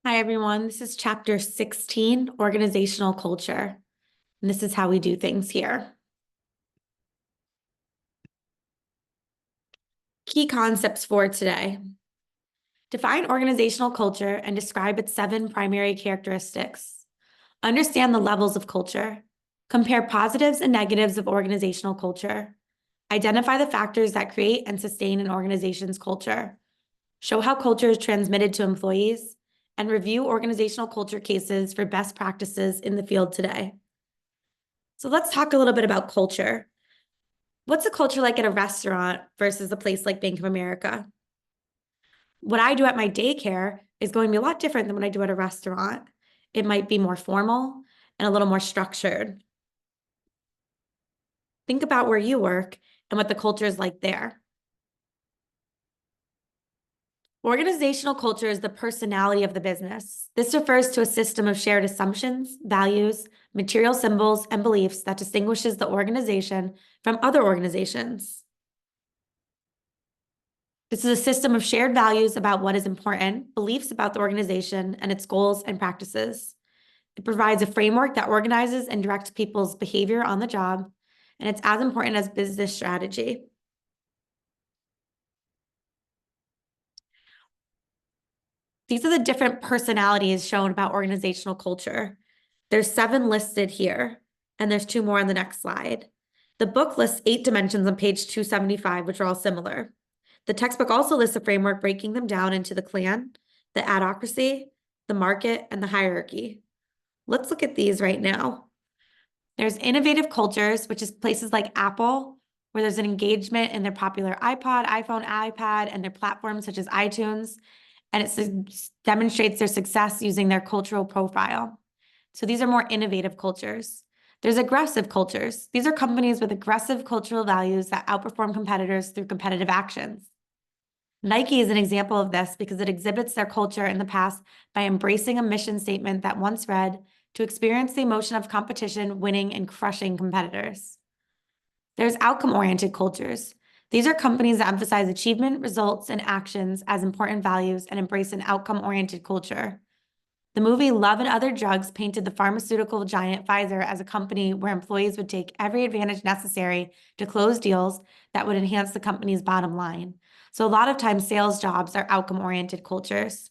Hi, everyone. This is chapter 16, organizational culture. And this is how we do things here. Key concepts for today. Define organizational culture and describe its 7 primary characteristics. Understand the levels of culture. Compare positives and negatives of organizational culture. Identify the factors that create and sustain an organization's culture. Show how culture is transmitted to employees, and review organizational culture cases for best practices in the field today. So let's talk a little bit about culture. What's a culture like at a restaurant versus a place like Bank of America? What I do at my daycare is going to be a lot different than what I do at a restaurant. It might be more formal and a little more structured. Think about where you work and what the culture is like there. Organizational culture is the personality of the business. This refers to a system of shared assumptions, values, material symbols, and beliefs that distinguishes the organization from other organizations. This is a system of shared values about what is important, beliefs about the organization, and its goals and practices. It provides a framework that organizes and directs people's behavior on the job, and it's as important as business strategy. These are the different personalities shown about organizational culture. There's 7 listed here, and there's 2 more on the next slide. The book lists 8 dimensions on page 275, which are all similar. The textbook also lists a framework breaking them down into the clan, the adhocracy, the market, and the hierarchy. Let's look at these right now. There's innovative cultures, which is places like Apple, where there's an engagement in their popular iPod, iPhone, iPad, and their platforms such as iTunes, and it demonstrates their success using their cultural profile. So these are more innovative cultures. There's aggressive cultures. These are companies with aggressive cultural values that outperform competitors through competitive actions. Nike is an example of this because it exhibits their culture in the past by embracing a mission statement that once read, "To experience the emotion of competition, winning, and crushing competitors." There's outcome-oriented cultures. These are companies that emphasize achievement, results, and actions as important values and embrace an outcome-oriented culture. The movie Love and Other Drugs painted the pharmaceutical giant Pfizer as a company where employees would take every advantage necessary to close deals that would enhance the company's bottom line. So a lot of times sales jobs are outcome-oriented cultures.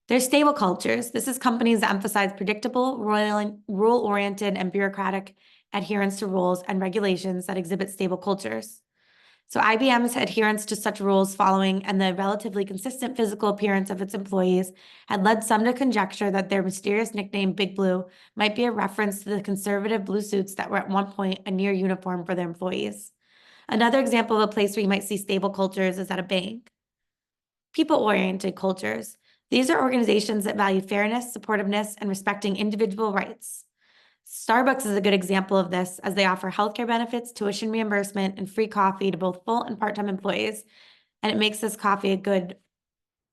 There's stable cultures. This is companies that emphasize predictable, rule-oriented, and bureaucratic adherence to rules and regulations that exhibit stable cultures. So IBM's adherence to such rules following and the relatively consistent physical appearance of its employees had led some to conjecture that their mysterious nickname Big Blue might be a reference to the conservative blue suits that were at one point a near uniform for their employees. Another example of a place where you might see stable cultures is at a bank. People-oriented cultures. These are organizations that value fairness, supportiveness, and respecting individual rights. Starbucks is a good example of this, as they offer healthcare benefits, tuition reimbursement, and free coffee to both full and part-time employees. And it makes this coffee a good,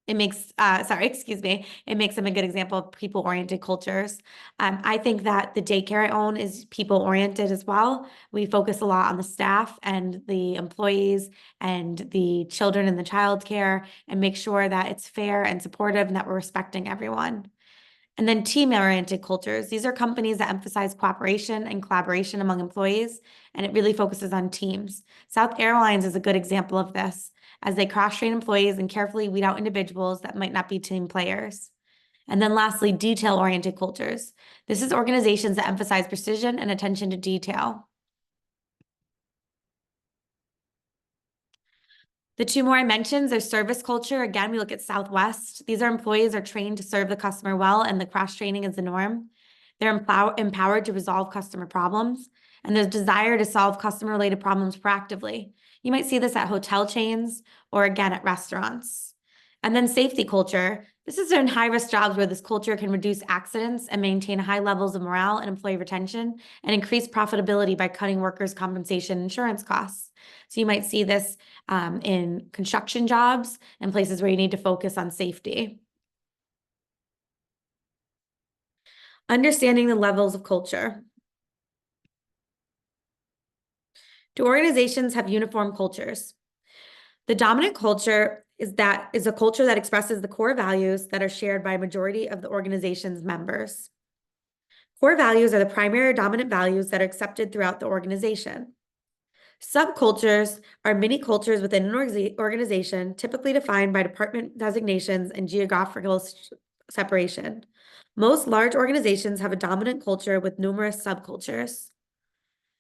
it makes, it makes them a good example of people-oriented cultures. I think that the daycare I own is people-oriented as well. We focus a lot on the staff and the employees and the children in the childcare and make sure that it's fair and supportive and that we're respecting everyone. And then team-oriented cultures. These are companies that emphasize cooperation and collaboration among employees, and it really focuses on teams. South Airlines is a good example of this, as they cross-train employees and carefully weed out individuals that might not be team players. And then lastly, detail-oriented cultures. This is organizations that emphasize precision and attention to detail. The 2 more I mentioned, there's service culture. Again, we look at Southwest. These are employees are trained to serve the customer well, and the cross-training is the norm. They're empowered to resolve customer problems, and there's desire to solve customer-related problems proactively. You might see this at hotel chains or again at restaurants. And then safety culture. This is in high-risk jobs where this culture can reduce accidents and maintain high levels of morale and employee retention and increase profitability by cutting workers' compensation and insurance costs. So you might see this in construction jobs and places where you need to focus on safety. Understanding the levels of culture. Do organizations have uniform cultures? The dominant culture is a culture that expresses the core values that are shared by a majority of the organization's members. Core values are the primary or dominant values that are accepted throughout the organization. Subcultures are mini cultures within an organization, typically defined by department designations and geographical separation. Most large organizations have a dominant culture with numerous subcultures.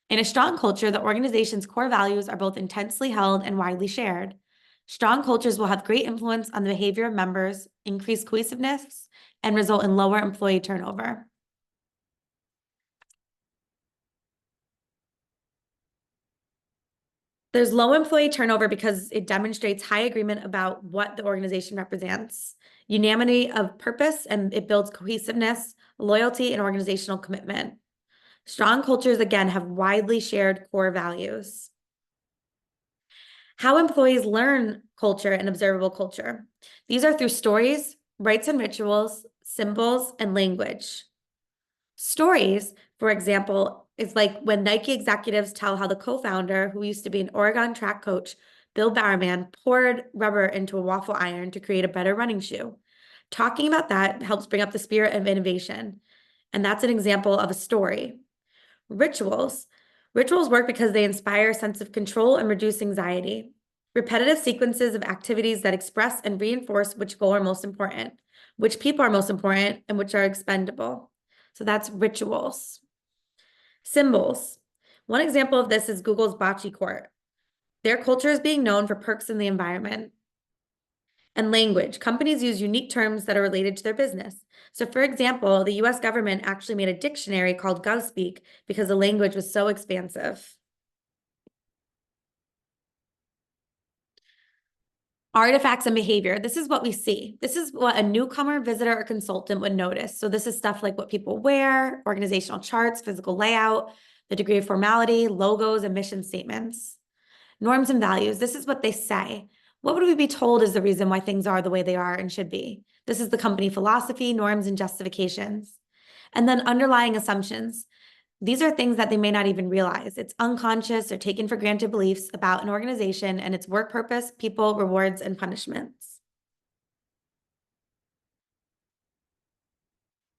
In a strong culture, the organization's core values are both intensely held and widely shared. Strong cultures will have great influence on the behavior of members, increase cohesiveness, and result in lower employee turnover. There's low employee turnover because it demonstrates high agreement about what the organization represents, unanimity of purpose, and it builds cohesiveness, loyalty, and organizational commitment. Strong cultures, again, have widely shared core values. How employees learn culture and observable culture. These are through stories, rites and rituals, symbols, and language. Stories, for example, is like when Nike executives tell how the co-founder, who used to be an Oregon track coach, Bill Bowerman, poured rubber into a waffle iron to create a better running shoe. Talking about that helps bring up the spirit of innovation. And that's an example of a story. Rituals. Rituals work because they inspire a sense of control and reduce anxiety. Repetitive sequences of activities that express and reinforce which goal are most important, which people are most important, and which are expendable. So that's rituals. Symbols. One example of this is Google's Bocce Court. Their culture is being known for perks in the environment. And language. Companies use unique terms that are related to their business. So for example, the US government actually made a dictionary called GovSpeak because the language was so expansive. Artifacts and behavior. This is what we see. This is what a newcomer, visitor, or consultant would notice. So this is stuff like what people wear, organizational charts, physical layout, the degree of formality, logos, and mission statements. Norms and values. This is what they say. What would we be told is the reason why things are the way they are and should be? This is the company philosophy, norms, and justifications. And then underlying assumptions. These are things that they may not even realize. It's unconscious or taken for granted beliefs about an organization and its work purpose, people, rewards, and punishments.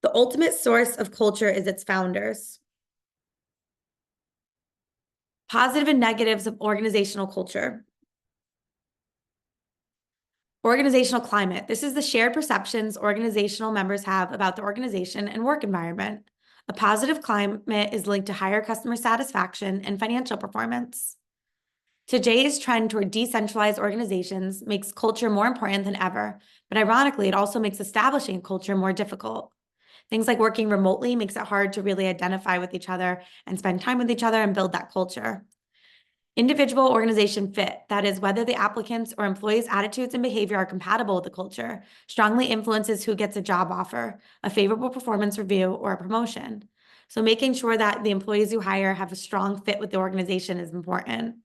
The ultimate source of culture is its founders. Positive and negatives of organizational culture. Organizational climate. This is the shared perceptions organizational members have about the organization and work environment. A positive climate is linked to higher customer satisfaction and financial performance. Today's trend toward decentralized organizations makes culture more important than ever, but ironically, it also makes establishing culture more difficult. Things like working remotely makes it hard to really identify with each other and spend time with each other and build that culture. Individual organization fit, that is, whether the applicants' or employees' attitudes and behavior are compatible with the culture, strongly influences who gets a job offer, a favorable performance review, or a promotion. So making sure that the employees you hire have a strong fit with the organization is important.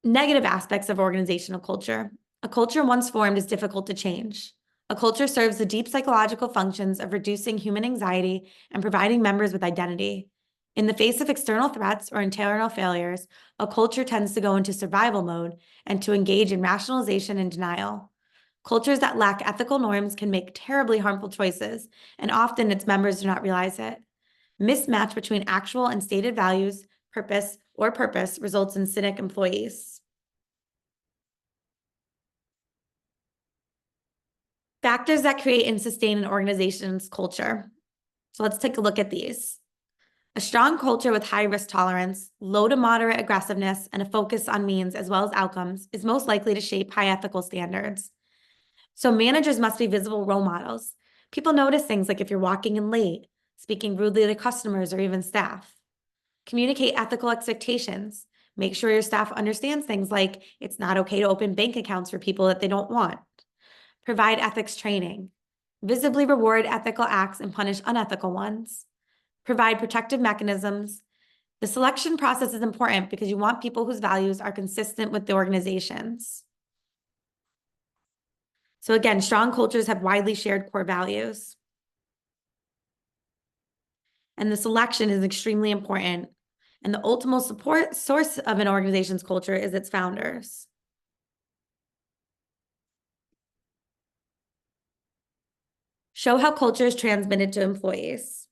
Negative aspects of organizational culture. A culture once formed is difficult to change. A culture serves the deep psychological functions of reducing human anxiety and providing members with identity. In the face of external threats or internal failures, a culture tends to go into survival mode and to engage in rationalization and denial. Cultures that lack ethical norms can make terribly harmful choices, and often its members do not realize it. Mismatch between actual and stated values, purpose results in cynic employees. Factors that create and sustain an organization's culture. So let's take a look at these. A strong culture with high risk tolerance, low to moderate aggressiveness, and a focus on means as well as outcomes is most likely to shape high ethical standards. So managers must be visible role models. People notice things like if you're walking in late, speaking rudely to customers or even staff. Communicate ethical expectations. Make sure your staff understands things like it's not okay to open bank accounts for people that they don't want. Provide ethics training. Visibly reward ethical acts and punish unethical ones. Provide protective mechanisms. The selection process is important because you want people whose values are consistent with the organization's. So again, strong cultures have widely shared core values. And the selection is extremely important. And the ultimate support source of an organization's culture is its founders. Show how culture is transmitted to employees.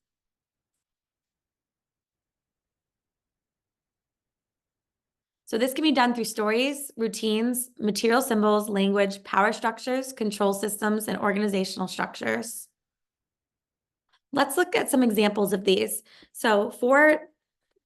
So this can be done through stories, routines, material symbols, language, power structures, control systems, and organizational structures. Let's look at some examples of these. So for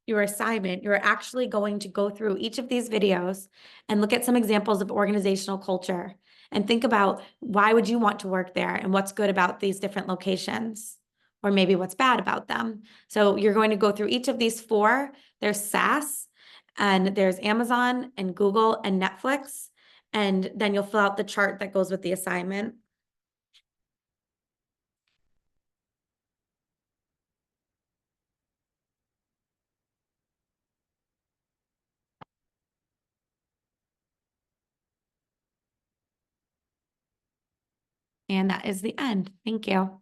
your assignment, you're actually going to go through each of these videos and look at some examples of organizational culture and think about why would you want to work there and what's good about these different locations or maybe what's bad about them. So you're going to go through each of these four. There's SAS and there's Amazon and Google and Netflix. And then you'll fill out the chart that goes with the assignment. And that is the end. Thank you.